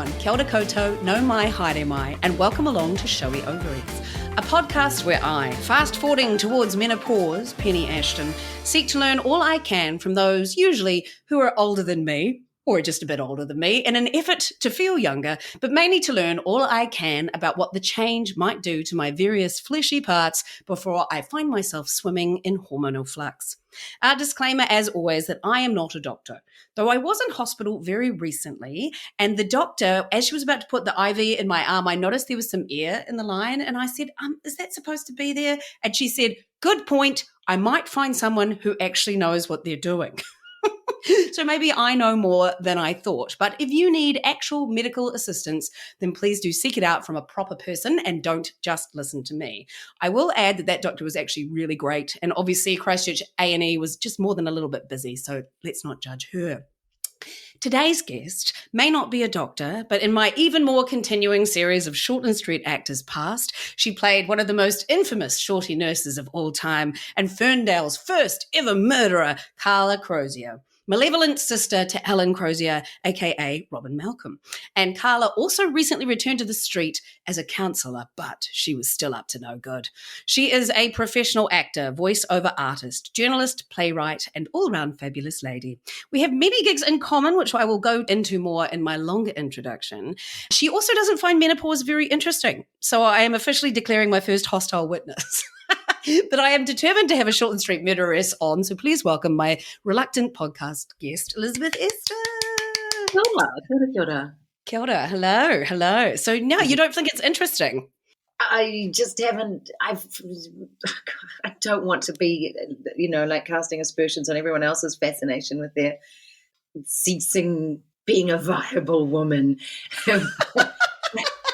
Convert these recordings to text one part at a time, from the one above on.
everyone. Kia ora koutou, no mai, haere mai, and welcome along to Showy Ovaries, a podcast where I, fast-forwarding towards menopause, Penny Ashton, seek to learn all I can from those usually who are older than me, or just a bit older than me, in an effort to feel younger, but mainly to learn all I can about what the change might do to my various fleshy parts before I find myself swimming in hormonal flux. A disclaimer, as always, that I am not a doctor, though I was in hospital very recently, and the doctor, as she was about to put the IV in my arm, I noticed there was some air in the line, and I said, is that supposed to be there? And she said, good point, I might find someone who actually knows what they're doing. So maybe I know more than I thought. But if you need actual medical assistance, then please do seek it out from a proper person and don't just listen to me. I will add that that doctor was actually really great. And obviously Christchurch A&E was just more than a little bit busy. So let's not judge her. Today's guest may not be a doctor, but in my even more continuing series of Shortland Street actors past, she played one of the most infamous shorty nurses of all time and Ferndale's first ever murderer, Carla Crozier. Malevolent sister to Ellen Crozier, aka Robin Malcolm. And Carla also recently returned to the street as a counsellor, but she was still up to no good. She is a professional actor, voice-over artist, journalist, playwright, and all-round fabulous lady. We have many gigs in common, which I will go into more in my longer introduction. She also doesn't find menopause very interesting, so I am officially declaring my first hostile witness. But I am determined to have a Shortland Street murderess on, so please welcome my reluctant podcast guest, Elisabeth Easther. Kia ora. Kia ora. Hello. So now you don't think it's interesting? I just haven't, I don't want to be, like casting aspersions on everyone else's fascination with their ceasing being a viable woman.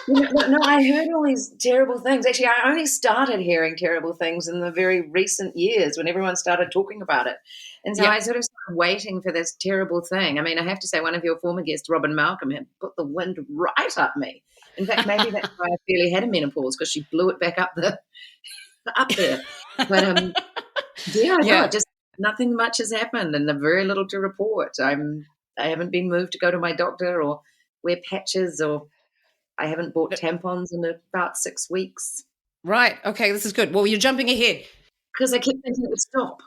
No, I heard all these terrible things. Actually, I only started hearing terrible things in the very recent years when everyone started talking about it. And so I sort of started waiting for this terrible thing. I mean, I have to say one of your former guests, Robin Malcolm, had put the wind right up me. In fact, maybe that's why I barely had a menopause, because she blew it back up there. But, just nothing much has happened and very little to report. I haven't been moved to go to my doctor or wear patches, or I haven't bought tampons in about 6 weeks. Right. Okay, this is good. Well, you're jumping ahead. Because I kept thinking it would stop.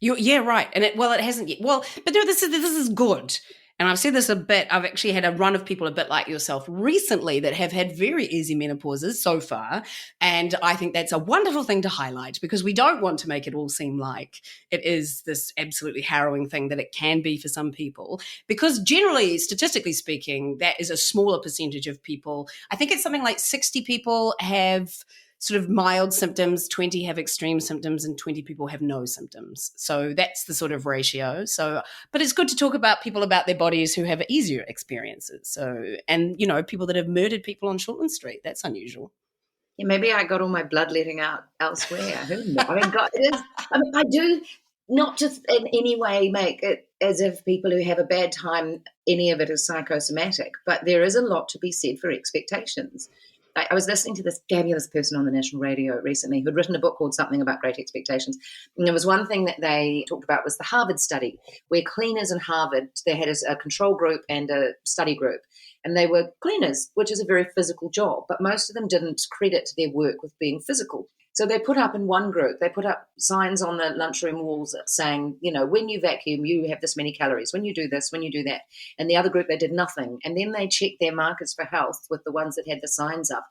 Right. And it hasn't yet. Well, but no, this is good. And I've said this a bit. I've actually had a run of people a bit like yourself recently that have had very easy menopauses so far. And I think that's a wonderful thing to highlight, because we don't want to make it all seem like it is this absolutely harrowing thing that it can be for some people. Because generally, statistically speaking, that is a smaller percentage of people. I think it's something like 60 people have sort of mild symptoms, 20 have extreme symptoms, and 20 people have no symptoms. So that's the sort of ratio. So, but it's good to talk about people about their bodies who have easier experiences. So, and people that have murdered people on Shortland Street, that's unusual. Yeah, maybe I got all my bloodletting out elsewhere. Who knows? I mean, God, it is. I mean, I do not just in any way make it as if people who have a bad time, any of it is psychosomatic, but there is a lot to be said for expectations. I was listening to this fabulous person on the national radio recently who'd written a book called Something About Great Expectations. And there was one thing that they talked about was the Harvard study, where cleaners in Harvard, they had a control group and a study group. And they were cleaners, which is a very physical job, but most of them didn't credit their work with being physical. So they put up in one group, they put up signs on the lunchroom walls saying, when you vacuum, you have this many calories. When you do this, when you do that. And the other group, they did nothing. And then they checked their markers for health with the ones that had the signs up.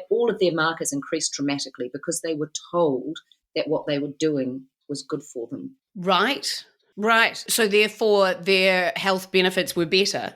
All of their markers increased dramatically because they were told that what they were doing was good for them. Right. So therefore their health benefits were better,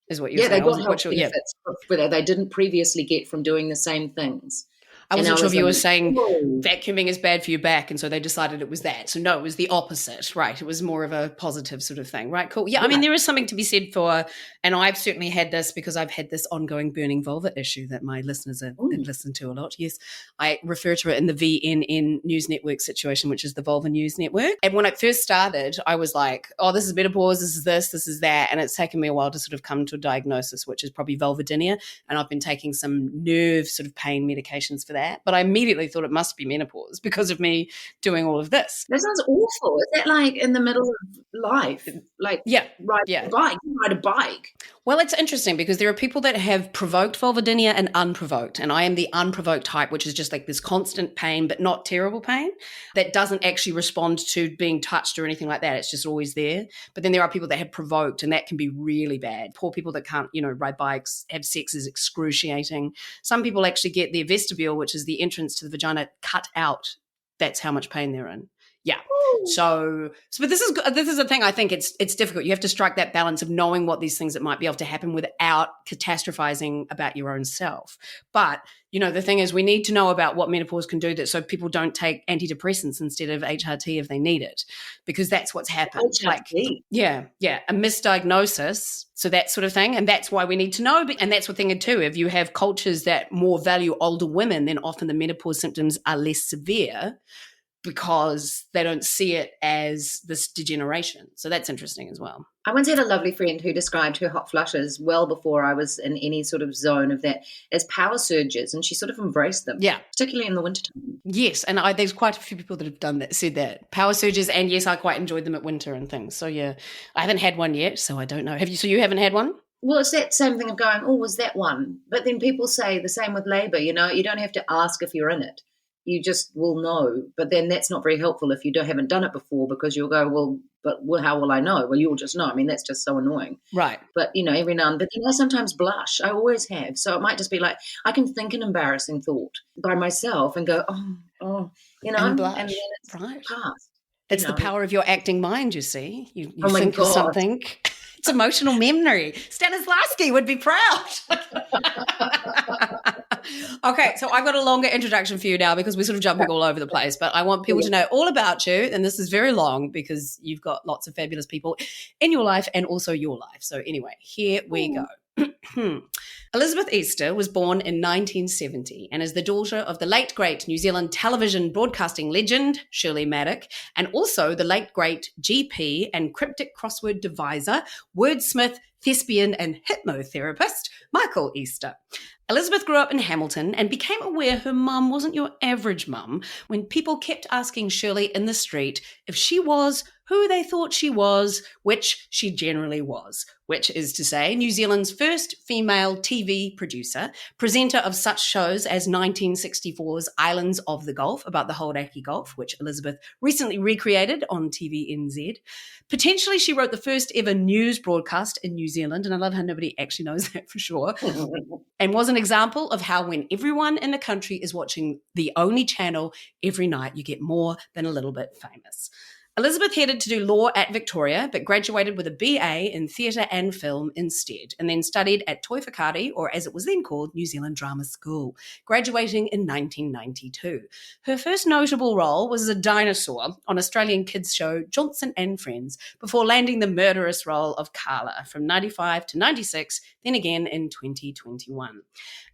is what you're saying. Yeah, they got health benefits that they didn't previously get from doing the same things. I wasn't sure if you were saying vacuuming is bad for your back, and so they decided it was that. So no, it was the opposite, right? It was more of a positive sort of thing, right? Cool. Yeah, I mean, there is something to be said for, and I've certainly had this because I've had this ongoing burning vulva issue that my listeners have listened to a lot. Yes, I refer to it in the VNN News Network situation, which is the Vulva News Network. And when it first started, I was like, oh, this is menopause, this is that. And it's taken me a while to sort of come to a diagnosis, which is probably vulvodynia. And I've been taking some nerve sort of pain medications for that, but I immediately thought it must be menopause because of me doing all of this. That sounds awful. Is that like in the middle of life? Like ride a bike? You ride a bike. Well, it's interesting because there are people that have provoked vulvodynia and unprovoked. And I am the unprovoked type, which is just like this constant pain, but not terrible pain that doesn't actually respond to being touched or anything like that. It's just always there. But then there are people that have provoked, and that can be really bad. Poor people that can't, ride bikes, have sex is excruciating. Some people actually get their vestibule, which is the entrance to the vagina, cut out. That's how much pain they're in. Yeah. So but this is the thing. I think it's difficult. You have to strike that balance of knowing what these things that might be able to happen without catastrophizing about your own self. But, the thing is we need to know about what menopause can do so people don't take antidepressants instead of HRT if they need it, because that's what's happened. HRT. A misdiagnosis. So that sort of thing. And that's why we need to know. And that's what thing too. If you have cultures that more value older women, then often the menopause symptoms are less severe, because they don't see it as this degeneration. So that's interesting as well. I once had a lovely friend who described her hot flushes well before I was in any sort of zone of that as power surges, and she sort of embraced them. Yeah. Particularly in the wintertime. Yes, and there's quite a few people that have said that. Power surges, and yes, I quite enjoyed them at winter and things. So yeah, I haven't had one yet, so I don't know. Have you? So you haven't had one? Well, it's that same thing of going, oh, was that one? But then people say the same with labour, you don't have to ask if you're in it. You just will know. But then that's not very helpful if you haven't done it before, because you'll go, but how will I know? Well, you'll just know. I mean, that's just so annoying. Right. But, every now and then, I sometimes blush. I always have. So it might just be like, I can think an embarrassing thought by myself and go, and blush. And then it's past. It's the power of your acting mind, you see. You oh my think God. of something. It's emotional memory. Stanislavski would be proud. Okay, so I've got a longer introduction for you now because we're sort of jumping all over the place, but I want people to know all about you, and this is very long because you've got lots of fabulous people in your life and also your life. So anyway, here we go. Elisabeth Easther was born in 1970 and is the daughter of the late, great New Zealand television broadcasting legend, Shirley Maddock, and also the late, great GP and cryptic crossword deviser, wordsmith, thespian and hypnotherapist, Michael Easther. Elisabeth grew up in Hamilton and became aware her mum wasn't your average mum when people kept asking Shirley in the street if she was who they thought she was, which she generally was, which is to say New Zealand's first female TV producer, presenter of such shows as 1964's Islands of the Gulf, about the Hauraki Gulf, which Elisabeth recently recreated on TVNZ. Potentially, she wrote the first ever news broadcast in New Zealand, and I love how nobody actually knows that for sure, and was an example of how when everyone in the country is watching the only channel every night, you get more than a little bit famous. Elisabeth headed to do law at Victoria, but graduated with a BA in theatre and film instead, and then studied at Toi Whakaari, or as it was then called, New Zealand Drama School, graduating in 1992. Her first notable role was as a dinosaur on Australian kids show Johnson and Friends, before landing the murderous role of Carla from 95 to 96, then again in 2021.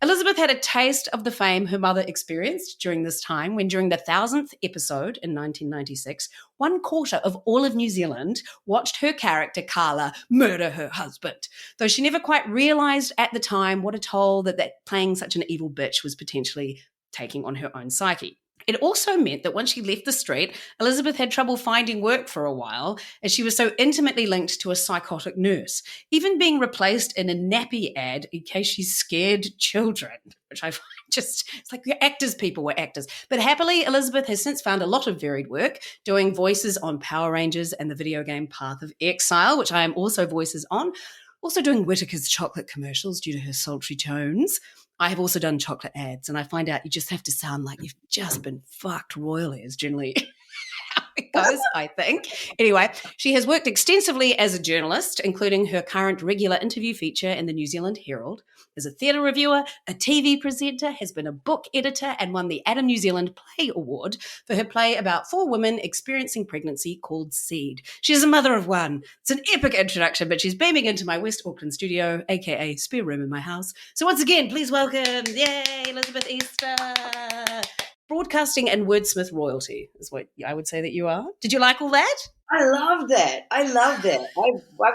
Elisabeth had a taste of the fame her mother experienced during this time when, during the 1000th episode in 1996, 1/4 of all of New Zealand watched her character Carla murder her husband, though she never quite realised at the time what a toll that playing such an evil bitch was potentially taking on her own psyche. It also meant that once she left the street, Elisabeth had trouble finding work for a while, as she was so intimately linked to a psychotic nurse, even being replaced in a nappy ad in case she scared children, which I find it's like actors, people were actors. But happily, Elisabeth has since found a lot of varied work, doing voices on Power Rangers and the video game Path of Exile, which I am also voices on, also doing Whittaker's chocolate commercials due to her sultry tones. I have also done chocolate ads, and I find out you just have to sound like you've just been fucked royally is generally how it goes, I think. Anyway, she has worked extensively as a journalist, including her current regular interview feature in the New Zealand Herald, as a theatre reviewer, a TV presenter, has been a book editor, and won the Adam New Zealand Play Award for her play about 4 women experiencing pregnancy called Seed. She's a mother of 1. It's an epic introduction, but she's beaming into my West Auckland studio, aka spare room in my house. So once again, please welcome, yay, Elisabeth Easther. Broadcasting and wordsmith royalty is what I would say that you are. Did you like all that? I love that. I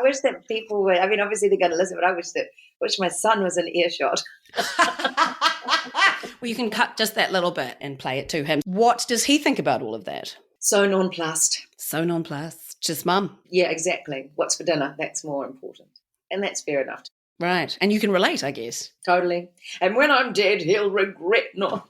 wish that people were, I mean, obviously they're going to listen, but I wish my son was in earshot. Well, you can cut just that little bit and play it to him. What does he think about all of that? So nonplussed. So nonplussed. Just mum. Yeah, exactly. What's for dinner? That's more important. And that's fair enough. Right. And you can relate, I guess. Totally. And when I'm dead, he'll regret not.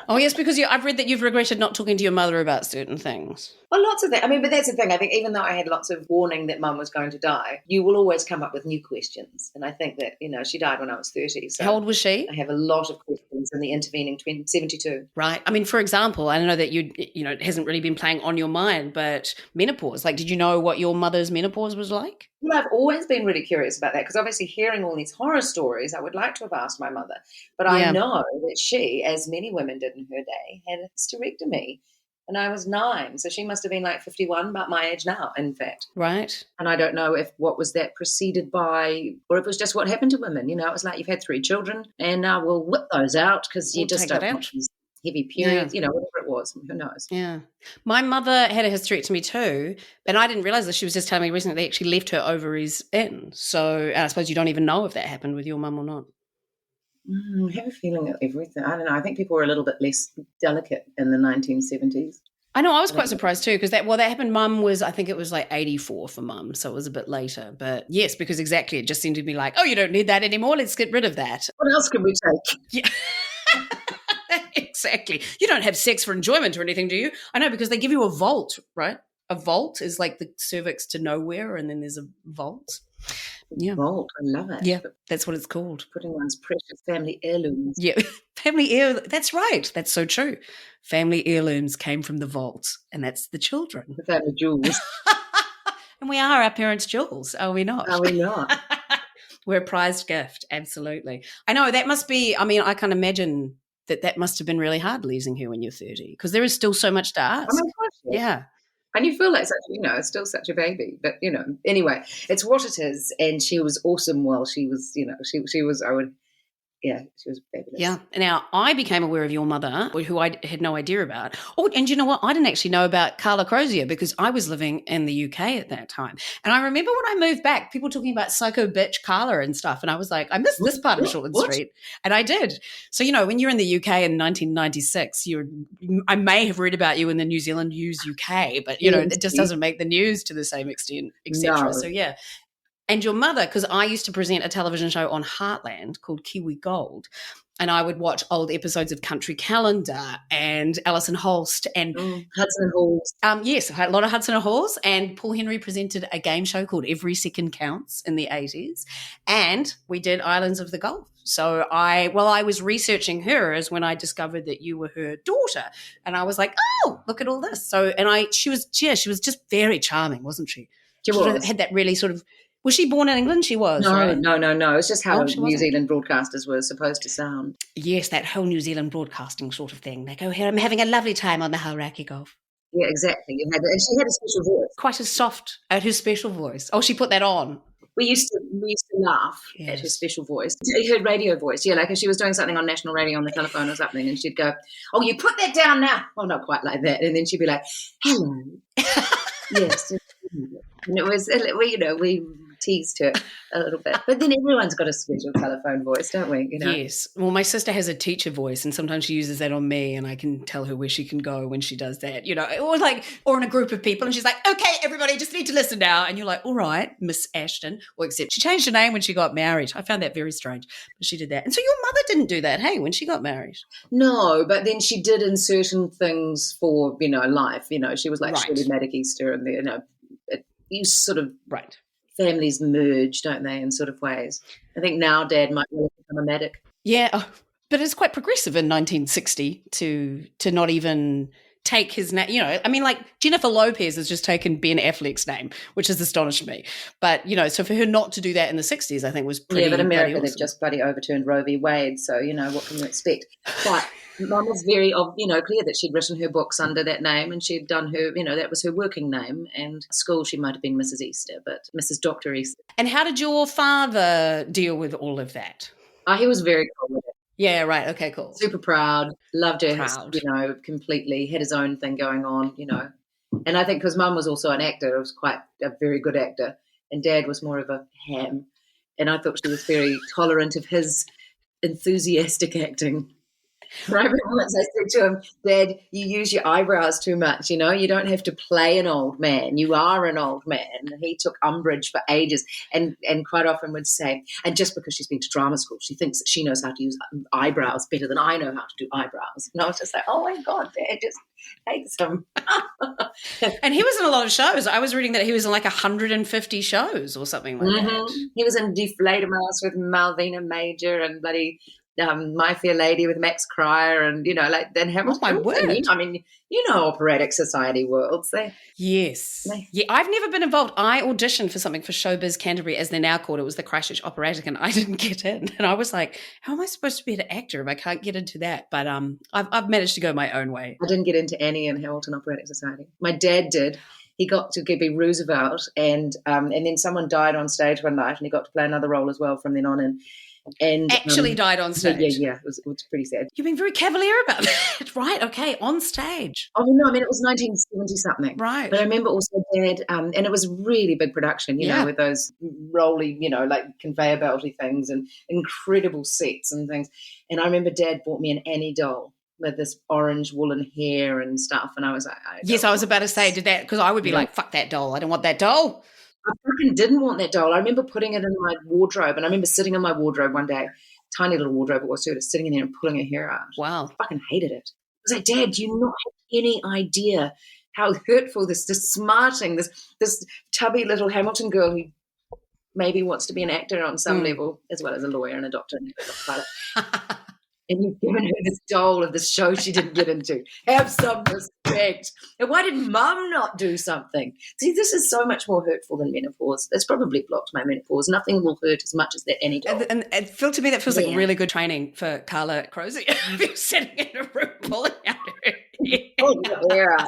Oh, yes, because I've read that you've regretted not talking to your mother about certain things. Well, lots of that. I mean, but that's the thing. I think even though I had lots of warning that Mum was going to die, you will always come up with new questions. And I think that, she died when I was 30. So How old was she? I have a lot of questions in the intervening 72. Right. I mean, for example, I know that it hasn't really been playing on your mind, but menopause. Like, did you know what your mother's menopause was like? Well, I've always been really curious about that because obviously hearing all these horror stories, I would like to have asked my mother. But I know that she, as many women did in her day, had a hysterectomy. And I was 9, so she must have been like 51, about my age now, in fact. Right. And I don't know if what was that preceded by, or if it was just what happened to women. It was like you've had 3 children, and now we'll whip those out because you just don't want these heavy periods, whatever it was. Who knows? Yeah. My mother had a hysterectomy too, and I didn't realise that. She was just telling me recently they actually left her ovaries in. So I suppose you don't even know if that happened with your mum or not. I have a feeling that everything, I don't know, I think people were a little bit less delicate in the 1970s. I know, I was quite surprised too because that happened. Mum was, I think it was like 84 for Mum, so it was a bit later. But yes, because exactly, it just seemed to be like, oh, you don't need that anymore, let's get rid of that. What else can we take? Yeah. Exactly. You don't have sex for enjoyment or anything, do you? I know, because they give you a vault, right? A vault is like the cervix to nowhere, and then there's a vault. Yeah. Vault, I love it. Yeah, that's what it's called. Putting one's precious family heirlooms. Yeah, family heirlooms. That's right. That's so true. Family heirlooms came from the vault, and that's the children. The family jewels. And we are our parents' jewels, are we not? Are we not? We're a prized gift, absolutely. I know, that must be, I mean, I can't imagine that must have been really hard losing her when you're 30 because there is still so much to ask. Oh my gosh, yeah. And you feel like such, still such a baby. But, anyway, it's what it is. And she was awesome while she was, she was, she was fabulous. Yeah. Now, I became aware of your mother, who I had no idea about. Oh, and you know what? I didn't actually know about Carla Crozier because I was living in the UK at that time. And I remember when I moved back, people talking about psycho bitch Carla and stuff. And I was like, I missed this part of Shortland Street. And I did. So, when you're in the UK in 1996, I may have read about you in the New Zealand News UK, but, it just doesn't make the news to the same extent, etc. No. So, yeah. And your mother, because I used to present a television show on Heartland called Kiwi Gold, and I would watch old episodes of Country Calendar and Alison Holst and Hudson and Halls. Yes, a lot of Hudson and Halls. And Paul Henry presented a game show called Every Second Counts in the 80s, and we did Islands of the Gulf. So I was researching her as when I discovered that you were her daughter, and I was like, oh, look at all this. So she was just very charming, wasn't she? She was. Had that really sort of. Was she born in England? She was, no, right? No. It's just how New Zealand broadcasters were supposed to sound. Yes, that whole New Zealand broadcasting sort of thing. They go, here, I'm having a lovely time on the Hauraki Gulf. Yeah, exactly. And she had a special voice. Quite as soft at her special voice. Oh, she put that on. We used to laugh at her special voice. Her radio voice, like if she was doing something on national radio on the telephone or something, and she'd go, oh, you put that down now. Oh, not quite like that. And then she'd be like, hello. Yes. And it was, we teased her a little bit. But then everyone's got a special telephone voice, don't we? Yes. Well, my sister has a teacher voice, and sometimes she uses that on me, and I can tell her where she can go when she does that, or in a group of people, and she's like, okay, everybody just need to listen now. And you're like, all right, Miss Ashton. Well, except she changed her name when she got married. I found that very strange, but she did that. And so your mother didn't do that, hey, when she got married? No, but then she did in certain things for, life. She was like Shirley Maddock, Easther, and you sort of right. Families merge, don't they, in sort of ways. I think now Dad might well become a Maddock. Yeah, but it's quite progressive in 1960 to not even take his name. I mean, like Jennifer Lopez has just taken Ben Affleck's name, which has astonished me. But, so for her not to do that in the 60s, I think was pretty. Yeah, but America, awesome. They've just bloody overturned Roe v. Wade, so, what can you expect? But Mum was very, clear that she'd written her books under that name, and she'd done her, that was her working name. And at school, she might have been Mrs. Easther, but Mrs. Dr. Easther. And how did your father deal with all of that? He was very cool with it. Yeah, right. Okay, cool. Super proud, loved her, completely, had his own thing going on, And I think because Mum was also an actor, was quite a very good actor, and Dad was more of a ham. And I thought she was very tolerant of his enthusiastic acting. I remember once I said to him, Dad, you use your eyebrows too much, you know, you don't have to play an old man. You are an old man. And he took umbrage for ages and quite often would say, and just because she's been to drama school, she thinks that she knows how to use eyebrows better than I know how to do eyebrows. And I was just like, oh my God, Dad just hates them. And he was in a lot of shows. I was reading that he was in like 150 shows or something like that. He was in Deflated Mouse with Malvina Major and bloody My Fair Lady with Max Cryer, and you know, like then Hamilton. Oh my word! I mean, you know, operatic society worlds. Yes. Yeah, I've never been involved. I auditioned for something for Showbiz Canterbury, as they're now called. It was the Christchurch Operatic, and I didn't get in. And I was like, how am I supposed to be an actor if I can't get into that? But I've managed to go my own way. I didn't get into Annie and Hamilton Operatic Society. My dad did. He got to be Roosevelt, and then someone died on stage one night, and he got to play another role as well from then on. And actually died on stage. Yeah, it was pretty sad. You've been very cavalier about that, right? Okay, on stage. Oh no, I mean it was 1970 something, right? But I remember also Dad, and it was really big production, you know, with those rolling, you know, like conveyor belty things and incredible sets and things. And I remember Dad bought me an Annie doll with this orange woolen hair and stuff, and I was like, I was about to say, did that because I would be like, fuck that doll, I don't want that doll. I fucking didn't want that doll. I remember putting it in my wardrobe, and I remember sitting in my wardrobe one day, tiny little wardrobe it was too, just sitting in there and pulling her hair out. Wow. I fucking hated it. I was like, Dad, do you not have any idea how hurtful this smarting, this tubby little Hamilton girl who maybe wants to be an actor on some level, as well as a lawyer and a doctor and a pilot. And you've given her this doll of this show she didn't get into. Have some respect. And why did Mum not do something? See, this is so much more hurtful than menopause. It's probably blocked my menopause. Nothing will hurt as much as that Annie doll. And it feels to me that feels like really good training for Carla Crozier. You're sitting in a room pulling out her hair. Oh, yeah.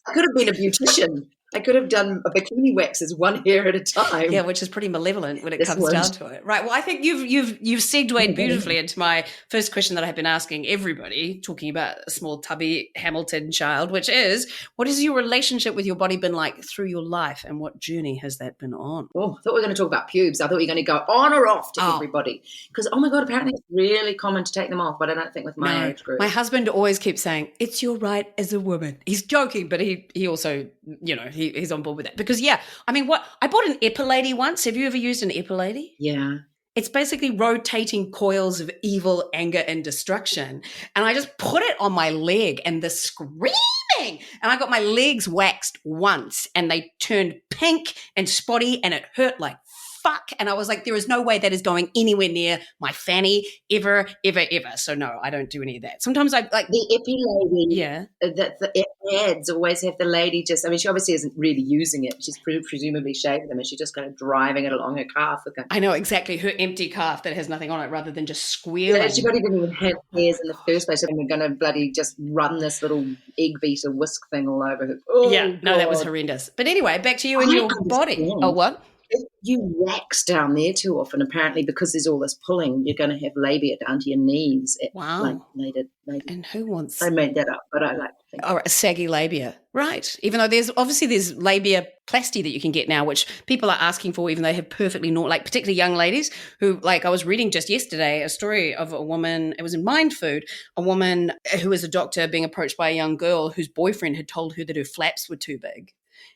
I could have been a beautician. I could have done a bikini waxes one hair at a time. Yeah, which is pretty malevolent when it comes down to it. Right. Well, I think you've segued beautifully into my first question that I've been asking everybody, talking about a small tubby Hamilton child, which is, what has your relationship with your body been like through your life, and what journey has that been on? Oh, I thought we were going to talk about pubes. I thought we were going to go on or off to everybody. Because, oh my God, apparently it's really common to take them off, but I don't think with my age group. My husband always keeps saying, it's your right as a woman. He's joking, but he also, you know, he's on board with that. Because, I mean, I bought an Epilady once. Have you ever used an Epilady? Yeah. It's basically rotating coils of evil, anger, and destruction. And I just put it on my leg, and the screaming. And I got my legs waxed once, and they turned pink and spotty, and it hurt like fuck. And I was like, there is no way that is going anywhere near my fanny ever, ever, ever. So no, I don't do any of that. Sometimes I like the Epilady. Yeah. The ads always have the lady just, I mean, she obviously isn't really using it. She's presumably shaving them, and she's just kind of driving it along her calf. I know exactly, her empty calf that has nothing on it, rather than just squealing. Yeah, she probably didn't even have hairs in the first place, and we're going to bloody just run this little egg beater whisk thing all over her. Oh, yeah, God. No, that was horrendous. But anyway, back to you and your body. Oh, what? If you wax down there too often, apparently because there's all this pulling, you're going to have labia down to your knees. Wow. Like, and who wants... I made that up, but I like to think. Oh, a saggy labia. Right. Even though there's labia plasty that you can get now, which people are asking for, even though they have perfectly normal, like particularly young ladies who, like, I was reading just yesterday a story of a woman, it was in Mind Food, a woman who was a doctor being approached by a young girl whose boyfriend had told her that her flaps were too big,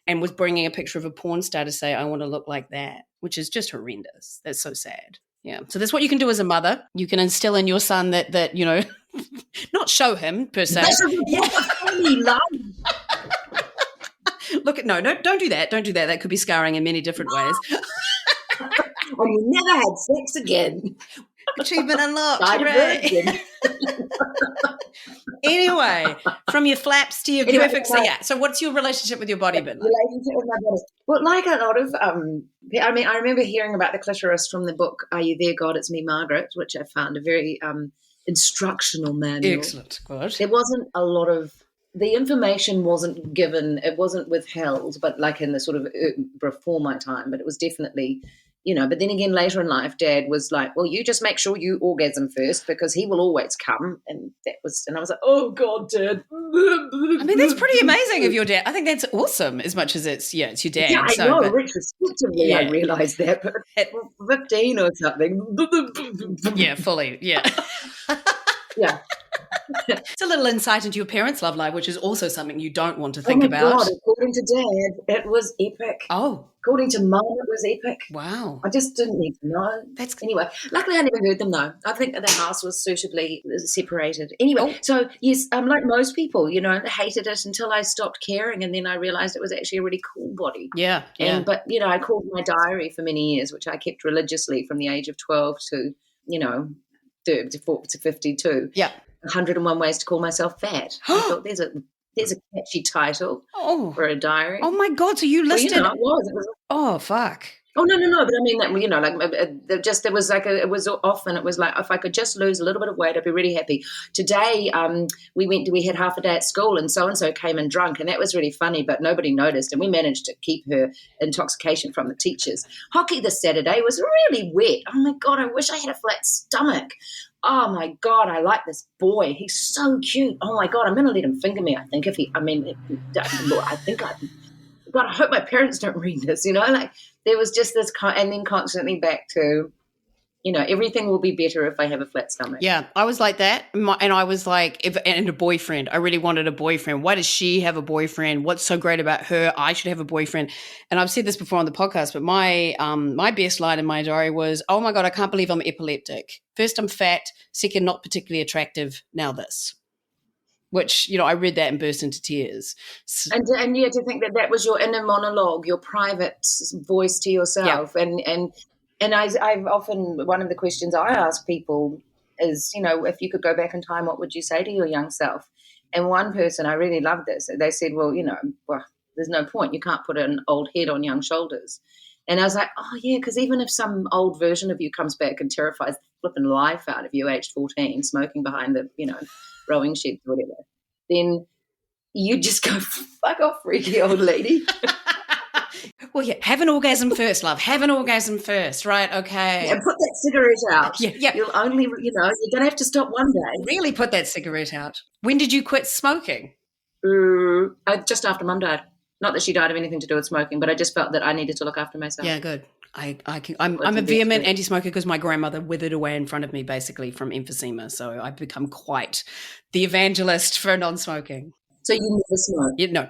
and was bringing a picture of a porn star to say, I want to look like that, which is just horrendous. That's so sad. Yeah. So that's what you can do as a mother. You can instill in your son that you know, not show him per se. Look at, no, don't do that. Don't do that. That could be scarring in many different ways. And you never had sex again. Achievement unlocked. Hooray. Anyway, from your flaps to your perfect. So what's your relationship with your body been like? Relationship with my body. Well, like a lot of, I mean, I remember hearing about the clitoris from the book Are You There, God? It's Me, Margaret, which I found a very instructional manual. Excellent. Good. There wasn't a lot of, the information wasn't given, it wasn't withheld, but like in the sort of before my time, but it was definitely, you know, but then again, later in life, Dad was like, well, you just make sure you orgasm first because he will always come. And I was like, oh God, Dad. I mean, that's pretty amazing of your dad. I think that's awesome as much as it's your dad. Yeah, I know, retrospectively I realised that, but at 15 or something. Yeah, fully, yeah. Yeah. It's a little insight into your parents' love life, which is also something you don't want to Oh think my about. God, according to Dad, it was epic. Oh, According to Mum, it was epic. wow. I just didn't need to know. That's Anyway, luckily I never heard them though. I think the house was suitably separated. Anyway, Oh. so yes, I'm like most people, I hated it until I stopped caring, and then I realized it was actually a really cool body. Yeah. But I called my diary for many years, which I kept religiously from the age of 12 to 52. Yeah. 101 ways to call myself fat. I thought there's a catchy title for a diary. Oh my God! So you listed? Well, it was. Oh fuck! Oh no! But I mean that it was like it was often. It was like if I could just lose a little bit of weight, I'd be really happy. Today, we had half a day at school, and so came in drunk, and that was really funny. But nobody noticed, and we managed to keep her intoxication from the teachers. Hockey this Saturday was really wet. Oh my God! I wish I had a flat stomach. Oh my God, I like this boy. He's so cute. Oh my God, I'm going to let him finger me. I think God, I hope my parents don't read this. Like there was just this, and then constantly back to, everything will be better if I have a flat stomach. Yeah, I was like that, and I was like, and a boyfriend. I really wanted a boyfriend. Why does she have a boyfriend? What's so great about her? I should have a boyfriend. And I've said this before on the podcast, but my best line in my diary was, "Oh my God, I can't believe I'm epileptic. First, I'm fat. Second, not particularly attractive. Now this." Which, I read that and burst into tears. And to think that was your inner monologue, your private voice to yourself. Yeah. And I've often, one of the questions I ask people is, if you could go back in time, what would you say to your young self? And one person, I really loved this. They said, well, there's no point. You can't put an old head on young shoulders. And I was like, oh, yeah, because even if some old version of you comes back and terrifies the flipping life out of you, aged 14, smoking behind the, rowing shed or whatever, then you just go, fuck off, freaky old lady. Well, yeah, have an orgasm first, love. Have an orgasm first, right? Okay. And put that cigarette out. Yeah. You'll only, you're going to have to stop one day. Really put that cigarette out. When did you quit smoking? Just after Mum died. Not that she died of anything to do with smoking, but I just felt that I needed to look after myself. Yeah, good. I'm a vehement anti-smoker because my grandmother withered away in front of me basically from emphysema. So I've become quite the evangelist for non-smoking. So you never smoked? No.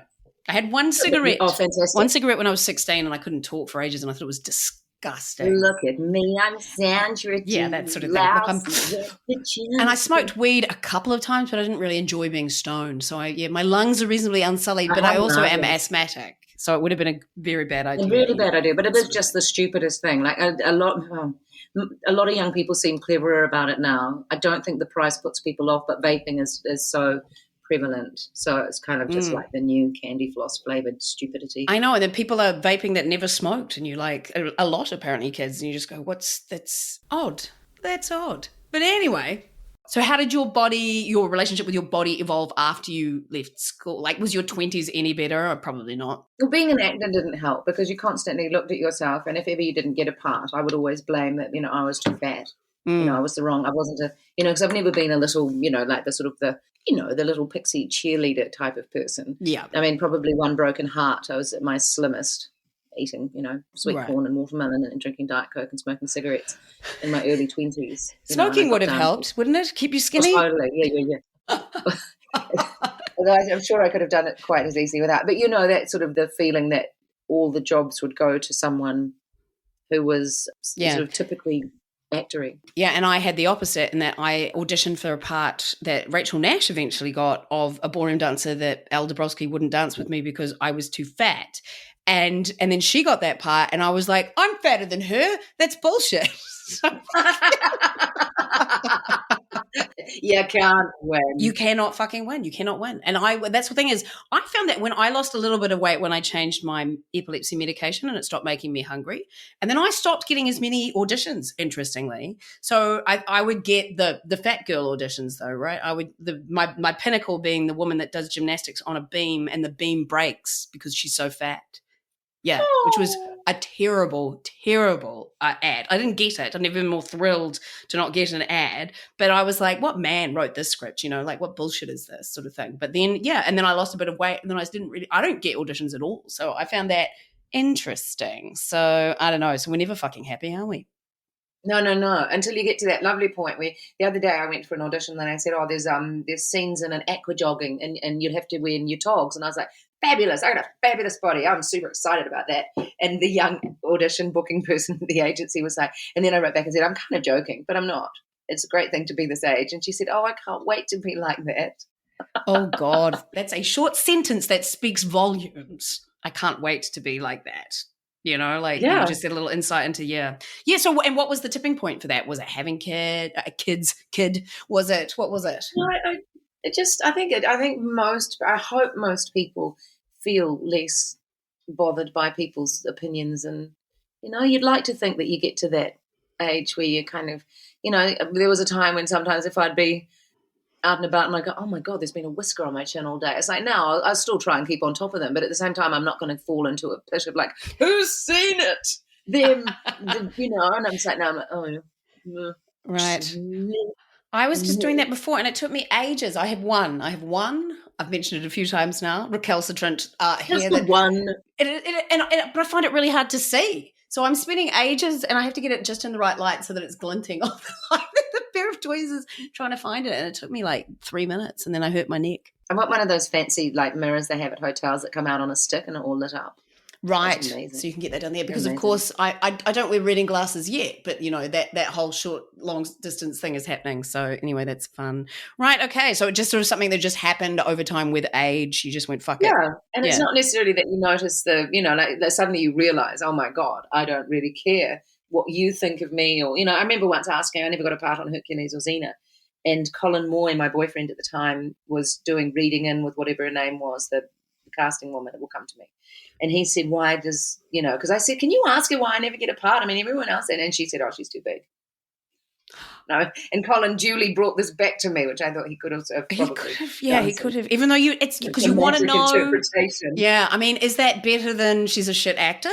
I had one cigarette. Oh, fantastic. One cigarette when I was 16 and I couldn't talk for ages and I thought it was disgusting. Look at me, I'm Sandra. Yeah, that sort of thing. And I smoked weed a couple of times, but I didn't really enjoy being stoned. So my lungs are reasonably unsullied, but I also am asthmatic. So it would have been a very bad idea. A really bad idea, but it is just the stupidest thing. Like a lot of young people seem cleverer about it now. I don't think the price puts people off, but vaping is so prevalent. So it's kind of just like the new candy floss flavored stupidity. I know, and then people are vaping that never smoked, and you like a lot apparently kids, and you just go, that's odd. That's odd. But anyway. So how did your relationship with your body evolve after you left school? Like, was your 20s any better or probably not? Well, being an actor didn't help because you constantly looked at yourself, and if ever you didn't get a part, I would always blame that, I was too fat. I was I wasn't because I've never been a little, like the sort of the little pixie cheerleader type of person. Yeah. I mean, probably one broken heart. I was at my slimmest, eating, sweet corn and watermelon and drinking Diet Coke and smoking cigarettes in my early 20s. Smoking would have helped, wouldn't it? Keep you skinny? Oh, totally, yeah. Although I'm sure I could have done it quite as easy without. But, that sort of the feeling that all the jobs would go to someone who was sort of typically actory. Yeah, and I had the opposite in that I auditioned for a part that Rachel Nash eventually got of a ballroom dancer that Al Dabrowski wouldn't dance with me because I was too fat. And then she got that part and I was like, I'm fatter than her. That's bullshit. You can't win. You cannot fucking win. You cannot win. And that's the thing is, I found that when I lost a little bit of weight when I changed my epilepsy medication and it stopped making me hungry. And then I stopped getting as many auditions, interestingly. So I would get the fat girl auditions though, right? My pinnacle being the woman that does gymnastics on a beam and the beam breaks because she's so fat. Yeah, which was a terrible, terrible ad. I didn't get it. I've never been more thrilled to not get an ad. But I was like, what man wrote this script? Like, what bullshit is this sort of thing? But then, and then I lost a bit of weight and then I don't get auditions at all. So I found that interesting. So I don't know. So we're never fucking happy, are we? No, until you get to that lovely point where the other day I went for an audition and I said, there's scenes in an aqua jogging and you'd have to wear new togs. And I was like, fabulous. I got a fabulous body. I'm super excited about that. And the young audition booking person at the agency was like, and then I wrote back and said, I'm kind of joking, but I'm not. It's a great thing to be this age. And she said, I can't wait to be like that. Oh, God. That's a short sentence that speaks volumes. I can't wait to be like that. You know, like you just get a little insight into, yeah. So, and what was the tipping point for that? Was it having kid? Was it, what was it? No, I hope most people feel less bothered by people's opinions. And, you'd like to think that you get to that age where you kind of, there was a time when sometimes if I'd be out and about and I go, oh my God, there's been a whisker on my chin all day. It's like, now I'll still try and keep on top of them. But at the same time, I'm not going to fall into a pit of like, who's seen it? Them, and I'm just like, now I'm like, right. I was just doing that before and it took me ages. I have one. I've mentioned it a few times now. Recalcitrant hair. Just one. But I find it really hard to see. So I'm spending ages and I have to get it just in the right light so that it's glinting off the light. A pair of tweezers trying to find it. And it took me like 3 minutes and then I hurt my neck. I want one of those fancy like mirrors they have at hotels that come out on a stick and it all lit up. Right. So you can get that down there because, of course, I don't wear reading glasses yet, but, that whole short, long distance thing is happening. So anyway, that's fun. Right. Okay. So it just sort of something that just happened over time with age. You just went, fuck it. Yeah. And it's not necessarily that you notice like suddenly you realize, oh my God, I don't really care what you think of me. Or, I remember once asking, I never got a part on Hercules or Xena. And Colin Moy, my boyfriend at the time, was doing reading in with whatever her name was, the casting woman that will come to me. And he said, why does, because I said, can you ask her why I never get a part? I mean, everyone else did. And she said, oh, she's too big. No. And Colin duly brought this back to me, which I thought he could have probably. He could have. Even though it's because you want to know. Yeah. I mean, is that better than she's a shit actor?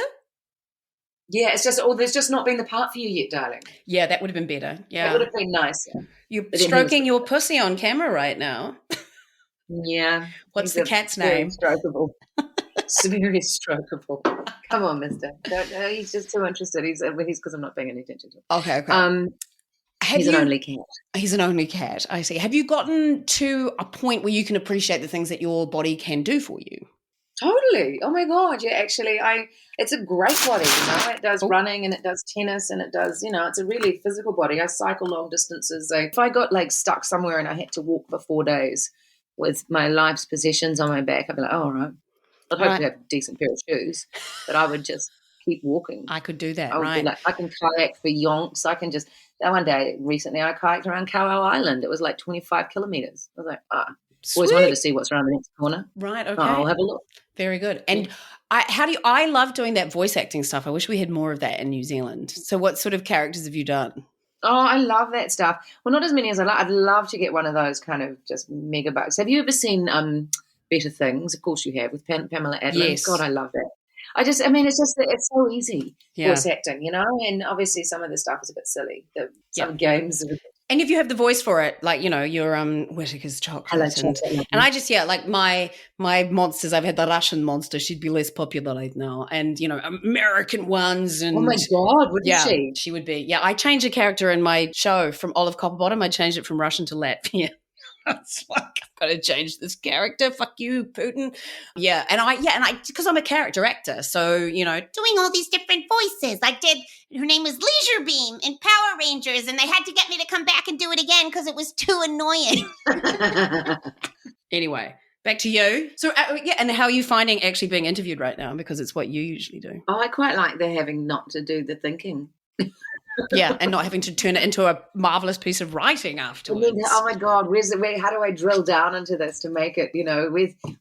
Yeah. It's just, there's just not been the part for you yet, darling. Yeah. That would have been better. Yeah. It would have been nicer. You're stroking your pussy on camera right now. Yeah. What's the cat's name? Strokeable. It's very strokeable. Come on, mister. He's just too interested. He's because I'm not paying any attention to him. Okay. He's an only cat. He's an only cat. I see. Have you gotten to a point where you can appreciate the things that your body can do for you? Totally. Oh my God. Yeah, actually, it's a great body. It does running and it does tennis and it does, it's a really physical body. I cycle long distances. If I got like stuck somewhere and I had to walk for 4 days with my life's possessions on my back, I'd be like, oh, all right. I'd hope to have a decent pair of shoes, but I would just keep walking. I could do that, right? I can kayak for yonks. I can just, one day recently I kayaked around Kauai Island. It was like 25 kilometres. I was like, always wanted to see what's around the next corner. Right, okay. I'll have a look. Very good. And I love doing that voice acting stuff. I wish we had more of that in New Zealand. So what sort of characters have you done? Oh, I love that stuff. Well, not as many as I like. I'd love to get one of those kind of just mega bucks. Have you ever seen Better Things? Of course you have, with Pamela Adlon. Yes. God, I love that. It's so easy, voice acting, and obviously some of the stuff is a bit silly. Some games are a bit. And if you have the voice for it, like, your Whittaker's chocolate. And I just, like my monsters, I've had the Russian monster. She'd be less popular right now. And, American ones. And oh, my God, wouldn't she? She would be. Yeah, I changed a character in my show from Olive Copperbottom. I changed it from Russian to Latvian. It's like, I've got to change this character. Fuck you, Putin. Yeah. And I, because I'm a character actor. So, doing all these different voices. I did, her name was Leisure Beam in Power Rangers, and they had to get me to come back and do it again because it was too annoying. Anyway, back to you. So, and how are you finding actually being interviewed right now? Because it's what you usually do. Oh, I quite like the having not to do the thinking. Yeah, and not having to turn it into a marvelous piece of writing afterwards. Oh my God, how do I drill down into this to make it,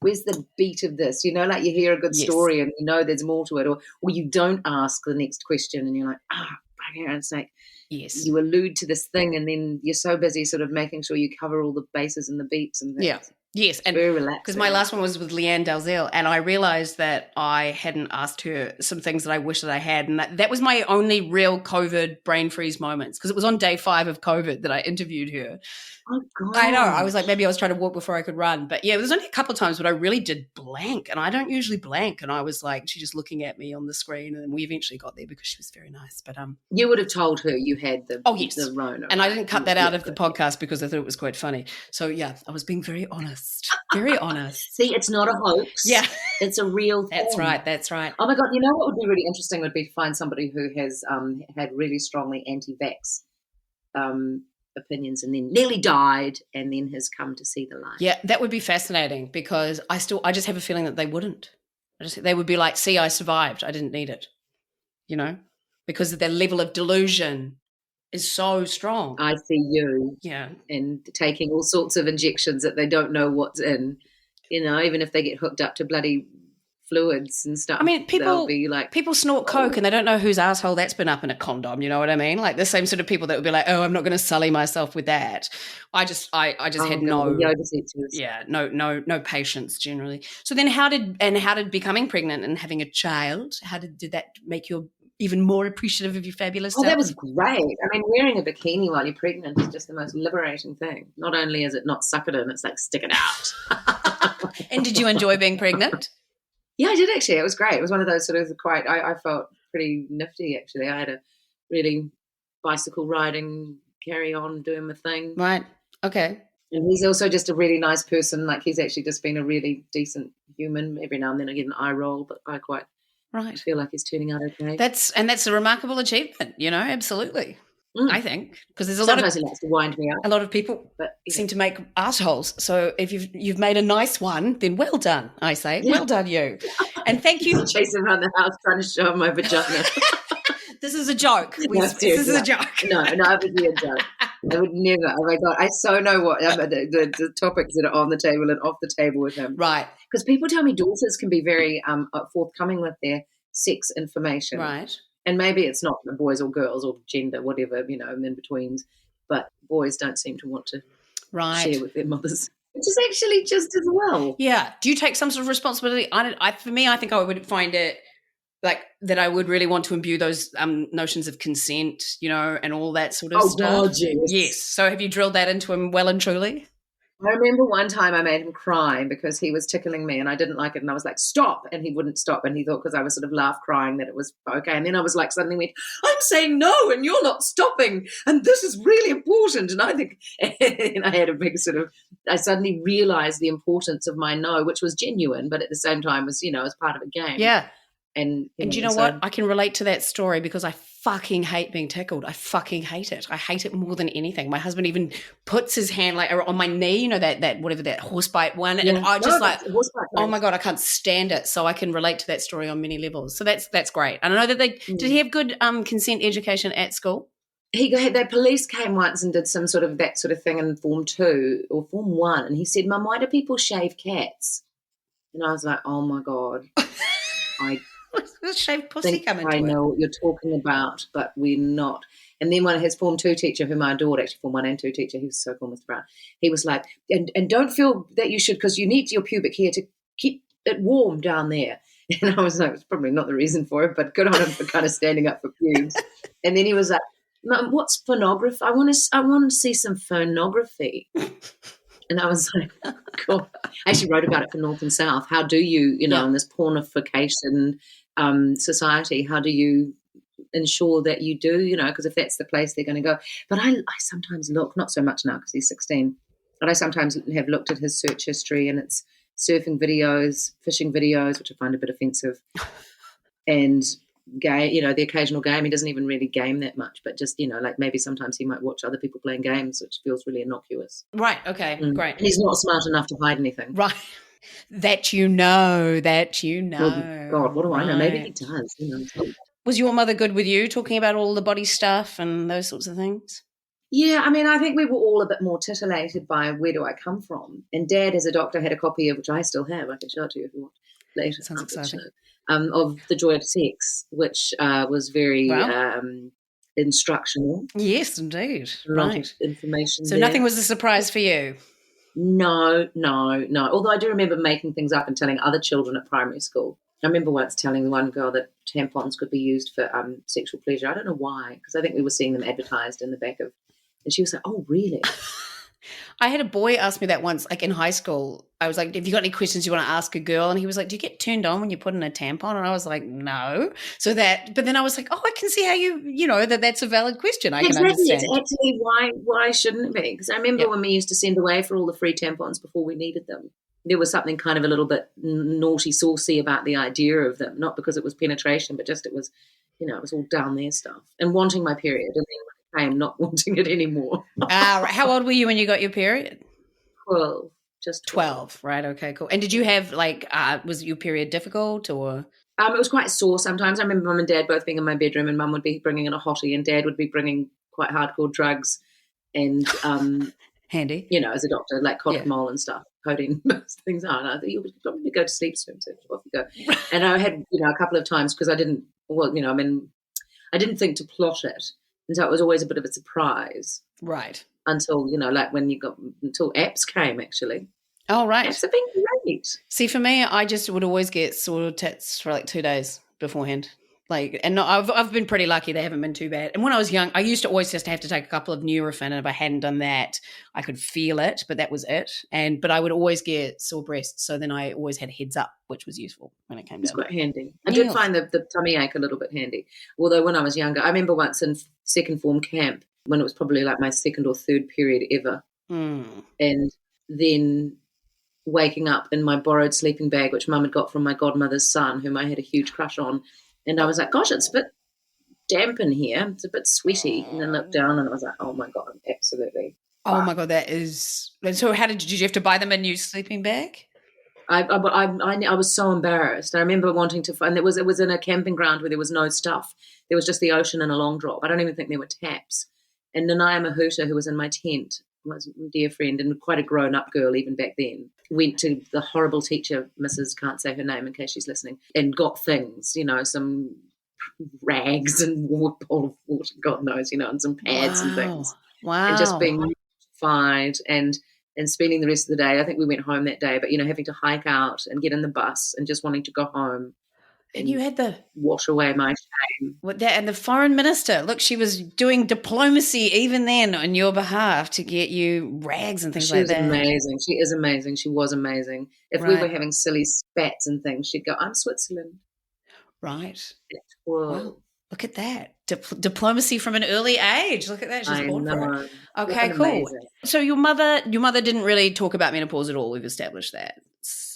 where's the beat of this? Like you hear a good story and there's more to it, or you don't ask the next question and you're like, for God's sake. Yes. You allude to this thing and then you're so busy sort of making sure you cover all the bases and the beats and things. Yeah. Yes, and very relaxing. because my last one was with Leanne Dalzell, and I realised that I hadn't asked her some things that I wish that I had, and that was my only real COVID brain freeze moments, because it was on day 5 of COVID that I interviewed her. Oh, God. I know. I was like, maybe I was trying to walk before I could run. But, yeah, there was only a couple of times when I really did blank, and I don't usually blank. And I was like, she's just looking at me on the screen, and we eventually got there because she was very nice. But you would have told her you had the yes, Rona. And I didn't cut that out of the podcast because I thought it was quite funny. So, yeah, I was being very honest. Very honest. See, it's not a hoax. Yeah. It's a real thing. That's right. Oh, my God. You know what would be really interesting would be to find somebody who has had really strongly anti-vax opinions and then nearly died and then has come to see the light. Yeah, that would be fascinating, because I just have a feeling that they wouldn't. They would be like, see, I survived. I didn't need it, because their level of delusion is so strong. I see you. Yeah. And taking all sorts of injections that they don't know what's in, even if they get hooked up to bloody fluids and stuff. I mean, they'll be like, people snort coke and they don't know whose asshole that's been up in a condom. You know what I mean? Like the same sort of people that would be like, "Oh, I'm not going to sully myself with that." I just had no patience generally. So then, how did becoming pregnant and having a child? Did that make you even more appreciative of your fabulous self? That was great. I mean, wearing a bikini while you're pregnant is just the most liberating thing. Not only is it not suck it in, it's like stick it out. And did you enjoy being pregnant? Yeah, I did actually. It was great. It was one of those sort of I felt pretty nifty actually. I had a really bicycle riding, carry on, doing my thing. Right. Okay. And he's also just a really nice person. Like he's actually just been a really decent human. Every now and then I get an eye roll, but I quite feel like he's turning out okay. That's a remarkable achievement, absolutely. I think, because there's Sometimes he likes to wind me up. A lot of people seem to make assholes. So if you've made a nice one, then well done, I say. Yeah. Well done, you. And thank you. Chasing around the house trying to show him my vagina. This is a joke. This is a joke. No, it would be a joke. I would never. Oh my God, I so know what the topics that are on the table and off the table with him. Right. Because people tell me daughters can be very forthcoming with their sex information. Right. And maybe it's not boys or girls or gender, whatever, in-betweens, but boys don't seem to want to share with their mothers, which is actually just as well. Yeah. Do you take some sort of responsibility? For me, I think I would find it like that I would really want to imbue those notions of consent, and all that sort of stuff. Oh, God, yes. Yes. So have you drilled that into him well and truly? I remember one time I made him cry because he was tickling me and I didn't like it, and I was like, stop, and he wouldn't stop, and he thought because I was sort of laugh crying that it was okay, and then I was like suddenly went, I'm saying no and you're not stopping and this is really important, and I think and I had a big I suddenly realised the importance of my no, which was genuine, but at the same time was, as part of a game. Yeah. And you know what? I can relate to that story because I fucking hate being tickled. I fucking hate it. I hate it more than anything. My husband even puts his hand like on my knee, that whatever that horsebite one, and I just oh my God, I can't stand it. So I can relate to that story on many levels. So that's great. And I know that did he have good consent education at school? The police came once and did some sort of that sort of thing in Form 2 or Form 1, and he said, Mum, why do people shave cats? And I was like, oh my God, shaved pussy coming to I know what you're talking about, but we're not. And then one of his Form 2 teacher, whom I adored, actually Form 1 and 2 teacher, he was so cool, Mr. Brown, he was like, and don't feel that you should, because you need your pubic hair to keep it warm down there. And I was like, it's probably not the reason for it, but good on him for kind of standing up for pubes. And then he was like, Mum, what's phonography? I want to see some phonography. And I was like, cool. I actually wrote about it for North and South. How do you, in this pornification society, how do you ensure that you do, because if that's the place they're going to go. But I sometimes look, not so much now because he's 16, but I sometimes have looked at his search history and it's surfing videos, fishing videos, which I find a bit offensive, and the occasional game. He doesn't even really game that much, but just, like maybe sometimes he might watch other people playing games, which feels really innocuous. Right, okay, great. And he's not smart enough to hide anything. Right. That you know. Oh, God, what do I know? Maybe he does. Was your mother good with you talking about all the body stuff and those sorts of things? Yeah, I mean, I think we were all a bit more titillated by where do I come from. And Dad, as a doctor, had a copy of, which I still have, I can show it to you if you want later. Sounds exciting. Of The Joy of Sex, which was very instructional. Yes, indeed. A lot right. of information So there. nothing was a surprise for you? No. Although I do remember making things up and telling other children at primary school. I remember once telling one girl that tampons could be used for sexual pleasure. I don't know why, because I think we were seeing them advertised in the back of, and she was like, "Oh, really?" I had a boy ask me that once, like in high school. I was like, have you got any questions you want to ask a girl? And he was like, do you get turned on when you put in a tampon? And I was like, no. But then I was like, oh, I can see how that's a valid question. I can understand. It's actually why shouldn't it be? Because I remember when we used to send away for all the free tampons before we needed them, there was something kind of a little bit naughty, saucy about the idea of them, not because it was penetration, but just it was all down there stuff. And wanting my period, and then when it came, not wanting it anymore. Right. How old were you when you got your period? 12. Just 12. Right. Okay, cool. And did you have was your period difficult or? It was quite sore sometimes. I remember Mum and Dad both being in my bedroom, and Mum would be bringing in a hottie and Dad would be bringing quite hardcore drugs and handy, as a doctor, like codamol and stuff, codeine, most things are. And I thought, you would probably go to sleep soon, so off you go. And I had, a couple of times, because I didn't think to plot it. And so it was always a bit of a surprise. Right. Until, until apps came, actually. Oh, right. Apps have been great. See, for me, I just would always get sore tits for like 2 days beforehand. I've been pretty lucky. They haven't been too bad. And when I was young, I used to always just have to take a couple of Nurofen, and if I hadn't done that, I could feel it, but that was it. But I would always get sore breasts, so then I always had heads up, which was useful when it came down. It's quite handy. I did find the tummy ache a little bit handy. Although when I was younger, I remember once in second form camp, when it was probably like my second or third period ever, and then waking up in my borrowed sleeping bag, which Mum had got from my godmother's son, whom I had a huge crush on. And I was like, gosh, it's a bit damp in here. It's a bit sweaty. And then looked down and I was like, oh, my God, absolutely. Oh, my God, that is – so did you have to buy them a new sleeping bag? I was so embarrassed. I remember wanting to find – it was in a camping ground where there was no stuff. There was just the ocean and a long drop. I don't even think there were taps. And Nanaia Mahuta, who was in my tent, was a dear friend and quite a grown-up girl even back then, went to the horrible teacher, Mrs. can't say her name in case she's listening, and got things, some rags and bowl of water, God knows, and some pads and things. Wow. And just being mortified and spending the rest of the day. I think we went home that day, but, having to hike out and get in the bus and just wanting to go home. And you had wash away my shame. And the foreign minister, look, she was doing diplomacy even then on your behalf to get you rags and things like that. She was amazing. She is amazing. She was amazing. If we were having silly spats and things, she'd go, I'm Switzerland. Right. Wow. Look at that. Diplomacy from an early age. Look at that. She's born for it. Okay, cool. Amazing. So your mother didn't really talk about menopause at all. We've established that.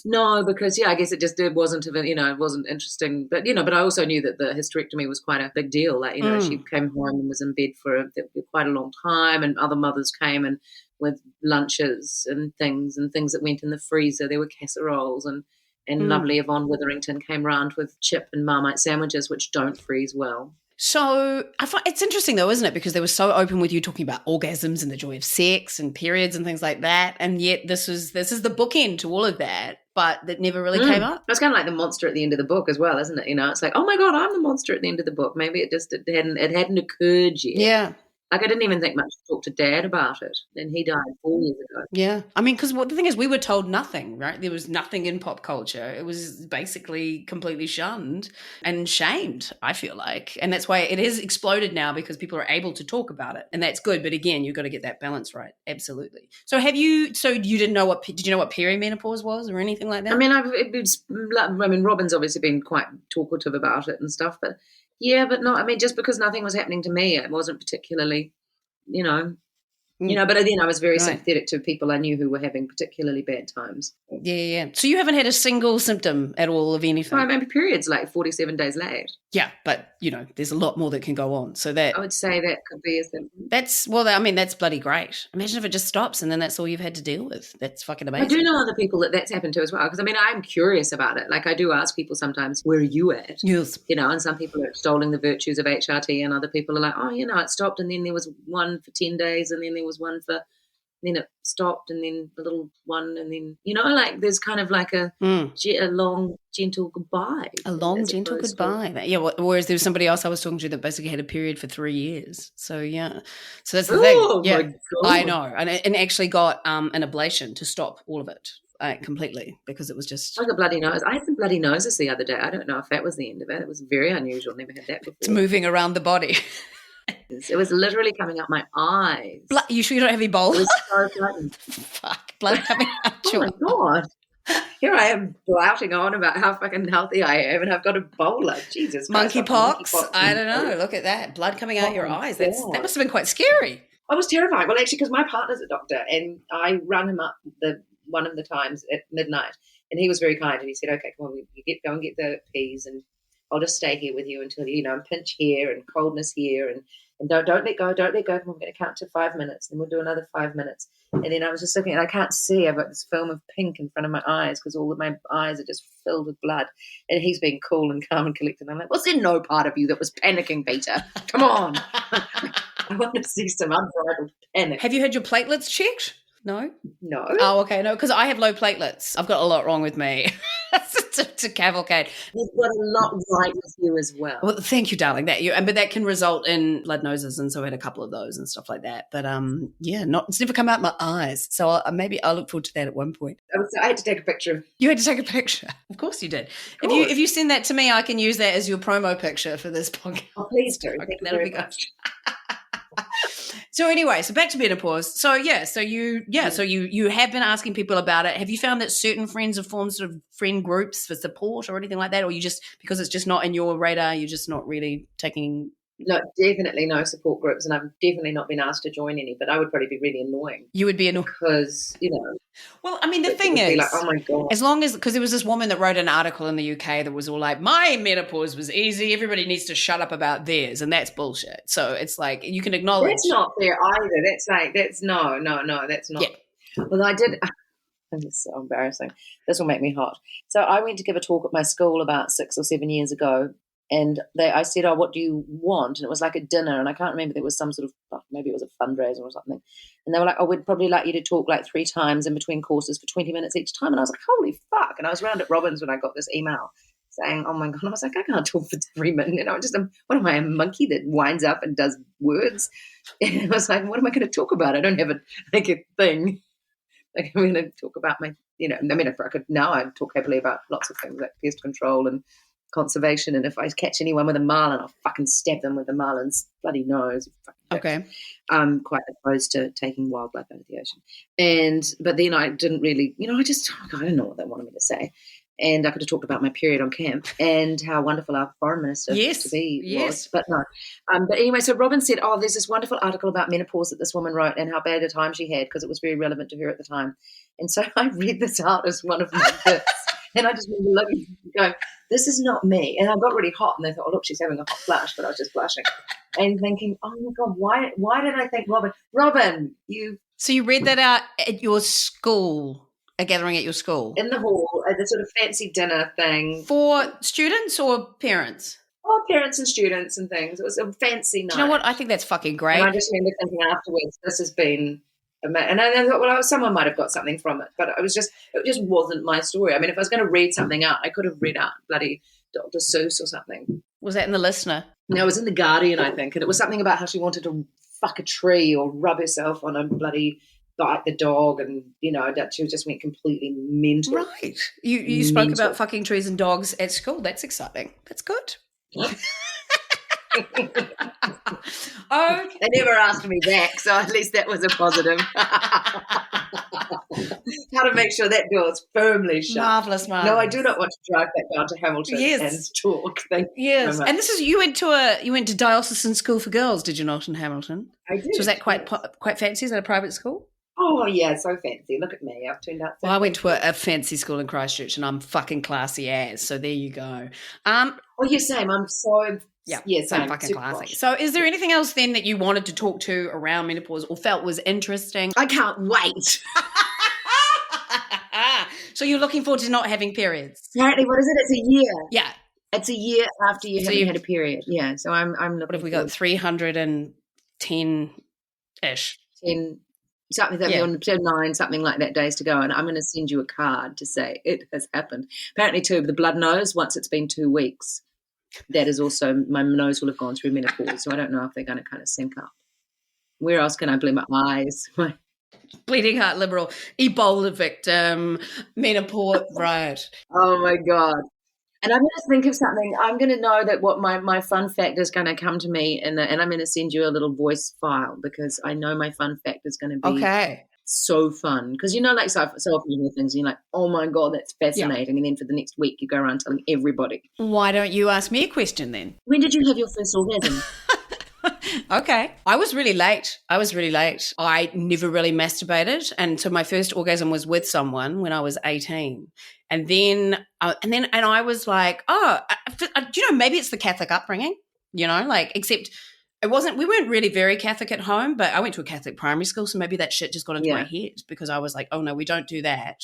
No, because I guess it wasn't it wasn't interesting. But but I also knew that the hysterectomy was quite a big deal. Like she came home and was in bed for quite a long time, and other mothers came and with lunches and things that went in the freezer. There were casseroles and lovely Yvonne Witherington came round with chip and Marmite sandwiches, which don't freeze well. So I find it's interesting though, isn't it? Because they were so open with you talking about orgasms and the joy of sex and periods and things like that, and yet this is the bookend to all of that, but that never really came up. It's kind of like the monster at the end of the book as well, isn't it? It's like, oh my God, I'm the monster at the end of the book. Maybe it hadn't occurred yet. Yeah. Like I didn't even think much to talk to Dad about it. And he died 4 years ago. Yeah. I mean, because the thing is, we were told nothing, right? There was nothing in pop culture. It was basically completely shunned and shamed, I feel like. And that's why it has exploded now, because people are able to talk about it. And that's good. But again, you've got to get that balance right. Absolutely. So you did you know what perimenopause was or anything like that? I mean, Robin's obviously been quite talkative about it and stuff, but yeah, but not. I mean, just because nothing was happening to me, it wasn't particularly, but then I was very sympathetic to people I knew who were having particularly bad times. Yeah. So you haven't had a single symptom at all of anything? Well, maybe periods like 47 days late. Yeah, but, there's a lot more that can go on. So that I would say that could be a symptom. That's bloody great. Imagine if it just stops and then that's all you've had to deal with. That's fucking amazing. I do know other people that's happened to as well, because, I'm curious about it. Like, I do ask people sometimes, where are you at? Yes. And some people are extolling the virtues of HRT and other people are like, oh, it stopped and then there was one for 10 days and then there was one for then it stopped, and then the little one, and then, like there's kind of like a long, gentle goodbye. A long, gentle goodbye. Yeah, whereas there was somebody else I was talking to that basically had a period for 3 years. So, yeah. So that's the thing. Yeah, my God. I know. And actually got an ablation to stop all of it completely because it was just... Like a bloody nose. I had some bloody noses the other day. I don't know if that was the end of it. It was very unusual. Never had that before. It's moving around the body. It was literally coming out my eyes. You sure you don't have Ebola? It was so blatant. Fuck, blood coming out your eyes. Oh, my God. Here I am flouting on about how fucking healthy I am, and I've got Ebola. Jesus Christ. Monkeypox. I don't know. Look at that. Blood coming out your eyes. That must have been quite scary. I was terrified. Well, actually, because my partner's a doctor, and I rang him up one of the times at midnight, and he was very kind, and he said, okay, come on, go and get the peas, and I'll just stay here with you until, pinch here and coldness here, and don't let go. Come on, I'm going to count to 5 minutes, then we'll do another 5 minutes. And then I was just looking, and I can't see. I've got this film of pink in front of my eyes because all of my eyes are just filled with blood. And he's being cool and calm and collected. I'm like, was there no part of you that was panicking, Peter? Come on. I want to see some unbridled panic. Have you had your platelets checked? No? No. Oh, okay. No, because I have low platelets. I've got a lot wrong with me. to cavalcade. You've got a lot right with you as well. Well, thank you, darling. But that can result in blood noses, and so I had a couple of those and stuff like that. But it's never come out my eyes. So maybe I'll look forward to that at one point. I had to take a picture. You had to take a picture. Of course you did. If you send that to me, I can use that as your promo picture for this podcast. Oh, please do. Okay, that'll be good. So anyway, back to menopause. So you have been asking people about it. Have you found that certain friends have formed sort of friend groups for support or anything like that, or you just, because it's just not in your radar, you're just not really taking? No, definitely no support groups, and I've definitely not been asked to join any, but I would probably be really annoying. You would be annoying. Because, Well, I mean, the thing is, like, oh my God. as long as, because there was this woman that wrote an article in the UK that was all like, my menopause was easy, everybody needs to shut up about theirs, and that's bullshit. So it's like, you can acknowledge. That's not fair either. That's no, that's not. Yeah. Well, I did. This is so embarrassing. This will make me hot. So I went to give a talk at my school about 6 or 7 years ago. And I said, oh, what do you want? And it was like a dinner. And I can't remember, there was some sort of, maybe it was a fundraiser or something. And they were like, oh, we'd probably like you to talk like 3 times in between courses for 20 minutes each time. And I was like, holy fuck. And I was round at Robin's when I got this email saying, oh my God. I was like, I can't talk for 3 minutes. What am I, a monkey that winds up and does words? And I was like, what am I going to talk about? I don't have a thing. Like, I'm going to talk about my, if I could now, I'd talk happily about lots of things like pest control and conservation, and if I catch anyone with a marlin, I'll fucking stab them with a marlin's bloody nose. Okay. I'm quite opposed to taking wildlife out of the ocean. But then I didn't really, I don't know what they wanted me to say. And I could have talked about my period on camp and how wonderful our foreign minister to be was. But no. But anyway, so Robin said, oh, there's this wonderful article about menopause that this woman wrote and how bad a time she had because it was very relevant to her at the time. And so I read this out as one of my bits. And I just remember looking and going, this is not me. And I got really hot and they thought, oh, look, she's having a hot flush, but I was just blushing. And thinking, oh my God, why did I think Robin, you... So you read that out at your school, a gathering at your school? In the hall, at the sort of fancy dinner thing. For students or parents? Oh, parents and students and things. It was a fancy night. Do you know what? I think that's fucking great. And I just remember thinking afterwards, this has been... And I thought, well, someone might have got something from it, but it just wasn't my story. I mean, if I was going to read something out, I could have read out bloody Dr. Seuss or something. Was that in the Listener? No, it was in The Guardian, I think, and it was something about how she wanted to fuck a tree or rub herself on a bloody bite the dog, and that she just went completely mental. Right. You spoke about fucking trees and dogs at school. That's exciting. That's good. Oh, they never asked me back, so at least that was a positive. How to make sure that door is firmly shut. Marvellous. No, I do not want to drive back down to Hamilton and talk. Yes, and this is you went to diocesan school for girls, did you not, in Hamilton? I did. So was that quite fancy? Is that a private school? Oh yeah, so fancy. Look at me, I've turned out. Well, I went to a fancy school in Christchurch, and I'm fucking classy as. So there you go. Oh, yeah, same. I'm so. Yeah, same fucking classy. So is there anything else then that you wanted to talk to around menopause or felt was interesting? I can't wait. So you're looking forward to not having periods? Apparently, what is it? It's a year. Yeah. It's a year after you haven't had a period. Yeah, so I'm looking. What have we got? 310-ish. 10. something that on 9, something like that, days to go, and I'm going to send you a card to say it has happened. Apparently, too, the blood nose, once it's been 2 weeks, that is also, my nose will have gone through menopause, so I don't know if they're going to kind of sync up. Where else can I blame my eyes? Bleeding heart liberal, Ebola victim, menopause, right. Oh, my God. And I'm going to think of something. I'm going to know that what my fun fact is going to come to me, and I'm going to send you a little voice file because I know my fun fact is going to be so fun. Because, like so often you hear things and you're like, oh, my God, that's fascinating. And then for the next week you go around telling everybody. Why don't you ask me a question then? When did you have your first orgasm? Okay. I was really late. I never really masturbated. And so my first orgasm was with someone when I was 18. And then I was like, maybe it's the Catholic upbringing, except we weren't really very Catholic at home, but I went to a Catholic primary school. So maybe that shit just got into my head because I was like, oh no, we don't do that.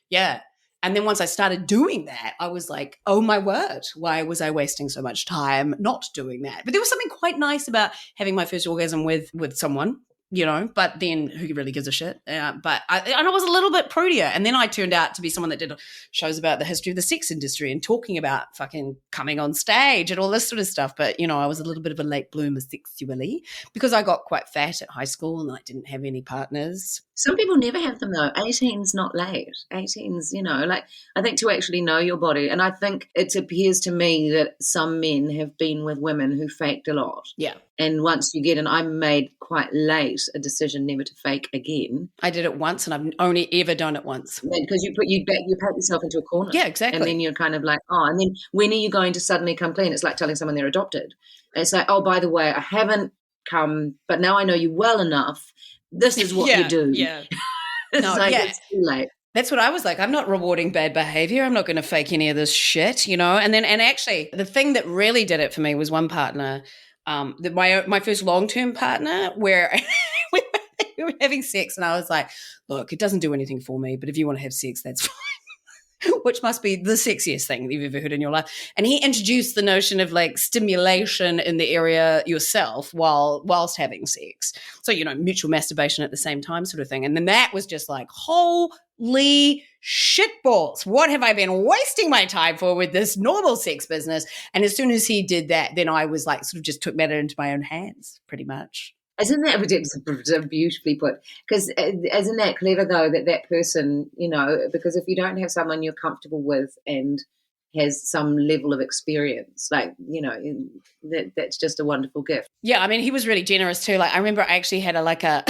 Yeah. And then once I started doing that, I was like, oh my word, why was I wasting so much time not doing that? But there was something quite nice about having my first orgasm with someone, but then who really gives a shit? But I was a little bit prudier. And then I turned out to be someone that did shows about the history of the sex industry and talking about fucking coming on stage and all this sort of stuff. But, I was a little bit of a late bloomer sexually because I got quite fat at high school and I didn't have any partners. Some people never have them though. 18's not late. 18's, I think to actually know your body. And I think it appears to me that some men have been with women who faked a lot. Yeah. And once you get, and I made quite late a decision never to fake again. I did it once and I've only ever done it once. Because you paint yourself into a corner. Yeah, exactly. And then you're kind of like, and then when are you going to suddenly come clean? It's like telling someone they're adopted. And it's like, oh, by the way, I haven't come, but now I know you well enough. This is what you do. Yeah. It's too late. That's what I was like. I'm not rewarding bad behavior. I'm not going to fake any of this shit, And actually, the thing that really did it for me was one partner, my first long-term partner, where we were having sex, and I was like, "Look, it doesn't do anything for me, but if you want to have sex, that's fine." Which must be the sexiest thing that you've ever heard in your life. And he introduced the notion of stimulation in the area yourself whilst having sex. So, mutual masturbation at the same time sort of thing. And then that was just like, holy shitballs. What have I been wasting my time for with this normal sex business? And as soon as he did that, then I was like, sort of just took matter into my own hands pretty much. Isn't that beautifully put? Because isn't that clever, though, that person, because if you don't have someone you're comfortable with and has some level of experience, that's just a wonderful gift. Yeah, I mean, he was really generous too. I remember I actually had a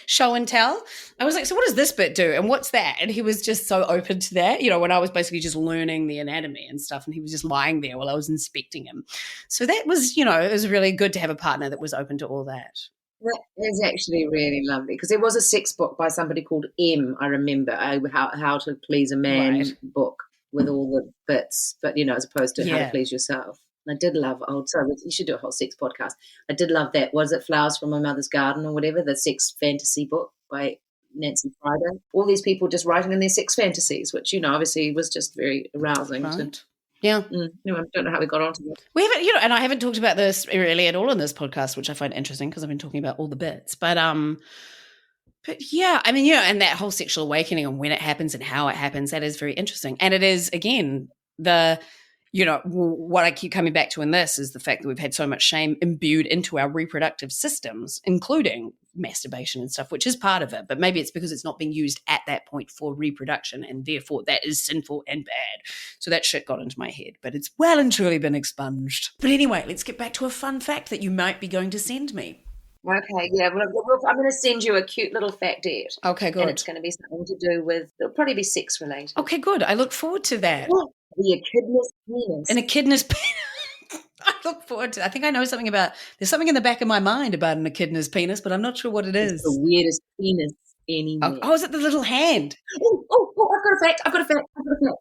show and tell. I was like, so what does this bit do? And what's that? And he was just so open to that, when I was basically just learning the anatomy and stuff, and he was just lying there while I was inspecting him. So that was, it was really good to have a partner that was open to all that. That is actually really lovely because there was a sex book by somebody called M, I remember, How to Please a Man book with all the bits, but, as opposed to How to Please Yourself. I did love, you should do a whole sex podcast. I did love that. Was it Flowers from My Mother's Garden or whatever, the sex fantasy book by Nancy Friday? All these people just writing in their sex fantasies, which, obviously was just very arousing. Right. Yeah. I don't know how we got onto that. We haven't, and I haven't talked about this really at all in this podcast, which I find interesting because I've been talking about all the bits. But yeah, I mean, and that whole sexual awakening and when it happens and how it happens, that is very interesting. And it is, again, what I keep coming back to in this is the fact that we've had so much shame imbued into our reproductive systems, including masturbation and stuff, which is part of it. But maybe it's because it's not being used at that point for reproduction, and therefore that is sinful and bad. So that shit got into my head, but it's well and truly been expunged. But anyway, let's get back to a fun fact that you might be going to send me. Okay, yeah. Well, I'm going to send you a cute little factette. Okay, good. And it's going to be something to do with, it'll probably be sex related. Okay, good. I look forward to that. Yeah. The echidna's penis. An echidna's penis. I look forward to it. I think I know something there's something in the back of my mind about an echidna's penis, but I'm not sure what it is. It's the weirdest penis anywhere. Oh, is it the little hand? Oh, I've got a fact.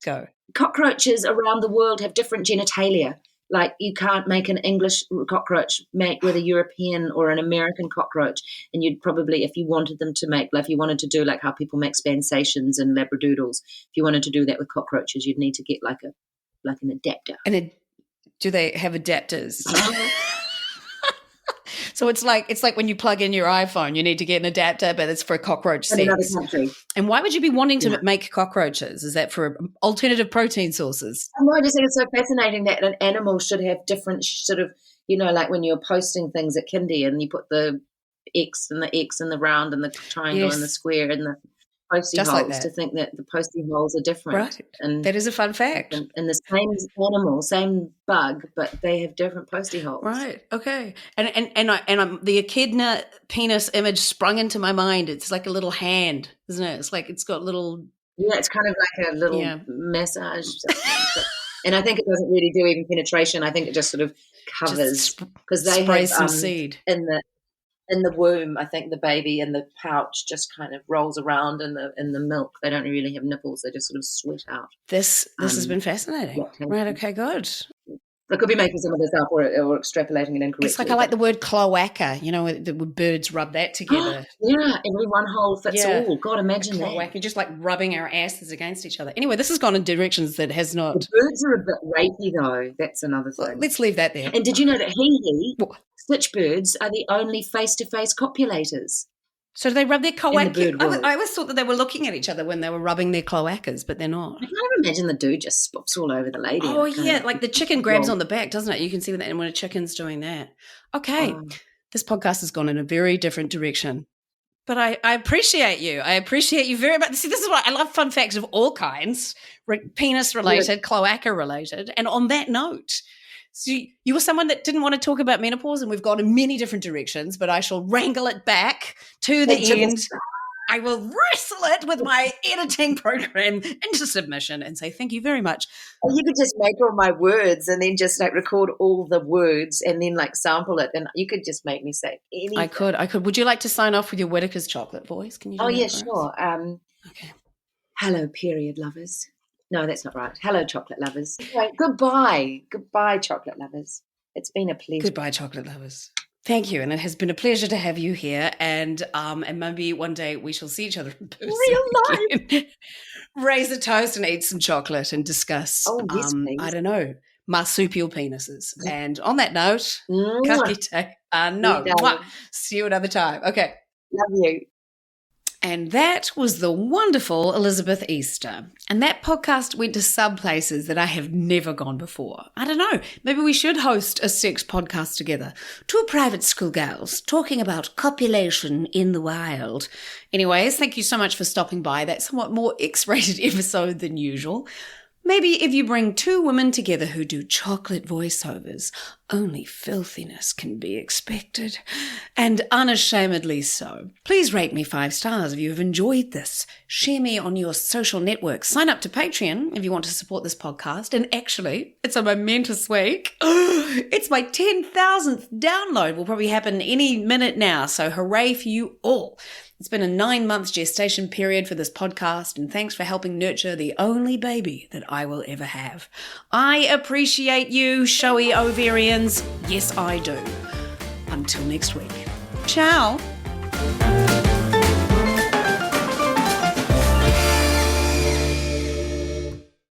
Go. Cockroaches around the world have different genitalia. Like you can't make an English cockroach mate with a European or an American cockroach. And you'd probably, if you wanted them to make, if you wanted to do like how people make spansations and labradoodles, if you wanted to do that with cockroaches, you'd need to get like an adapter. And do they have adapters? So it's like when you plug in your iPhone, you need to get an adapter, but it's for cockroach In another sex. country. And why would you be wanting to make cockroaches? Is that for alternative protein sources? I just think it's so fascinating that an animal should have different sort of, like when you're posting things at kindy and you put the X and the round and the triangle and the square and the postie Just holes, like that. to think that the postie holes are different. Right. And that is a fun fact. And the same animal, same bug, but they have different postie holes. Right. Okay. And the echidna penis image sprung into my mind. It's like a little hand, isn't it? It's like it's got little. Yeah, it's kind of like a little massage. And I think it doesn't really do even penetration. I think it just sort of covers, because they sprays have some seed in the womb. I think the baby in the pouch just kind of rolls around in the milk. They don't really have nipples. They just sort of sweat out. This has been fascinating. Right. Okay. Good. I could be making some of this up or extrapolating it incorrectly. It's like I like the word cloaca. The birds rub that together. Yeah, every one hole fits all. God, imagine that. Cloaca, just like rubbing our asses against each other. Anyway, this has gone in directions that has not. The birds are a bit rapey, though. That's another thing. Well, let's leave that there. And did you know that stitch birds are the only face-to-face copulators? So do they rub their cloaca? I always thought that they were looking at each other when they were rubbing their cloacas, but they're not. I can't imagine the dude just spots all over the lady. Oh, yeah, like the chicken grabs on the back, doesn't it? You can see that when a chicken's doing that. Okay, this podcast has gone in a very different direction. But I appreciate you. I appreciate you very much. See, this is why I love fun facts of all kinds, penis-related, cloaca-related. And on that note, so you were someone that didn't want to talk about menopause, and we've gone in many different directions, but I shall wrangle it back to the end. I will wrestle it with my editing program into submission and say thank you very much. Or you could just make all my words and then just record all the words and then sample it, and you could just make me say anything. I could. Would you like to sign off with your Whittaker's chocolate voice? Can you do that yeah, for sure. Okay. Hello, period lovers. No, that's not right. Hello, chocolate lovers. Okay, goodbye. Goodbye, chocolate lovers. It's been a pleasure. Goodbye, chocolate lovers. Thank you, and it has been a pleasure to have you here. And maybe one day we shall see each other in person. Real life. Raise a toast and eat some chocolate and discuss. Oh, yes, please. I don't know, marsupial penises. And on that note, see you another time. Okay, love you. And that was the wonderful Elisabeth Easther. And that podcast went to some places that I have never gone before. I don't know, maybe we should host a sex podcast together. Two private schoolgirls talking about copulation in the wild. Anyways, thank you so much for stopping by that somewhat more X-rated episode than usual. Maybe if you bring two women together who do chocolate voiceovers, only filthiness can be expected, and unashamedly so. Please rate me 5 stars if you have enjoyed this. Share me on your social networks. Sign up to Patreon if you want to support this podcast. And actually, it's a momentous week. It's my 10,000th download. Will probably happen any minute now, so hooray for you all. It's been a 9-month gestation period for this podcast, and thanks for helping nurture the only baby that I will ever have. I appreciate you, Showy Ovarians. Yes, I do. Until next week. Ciao.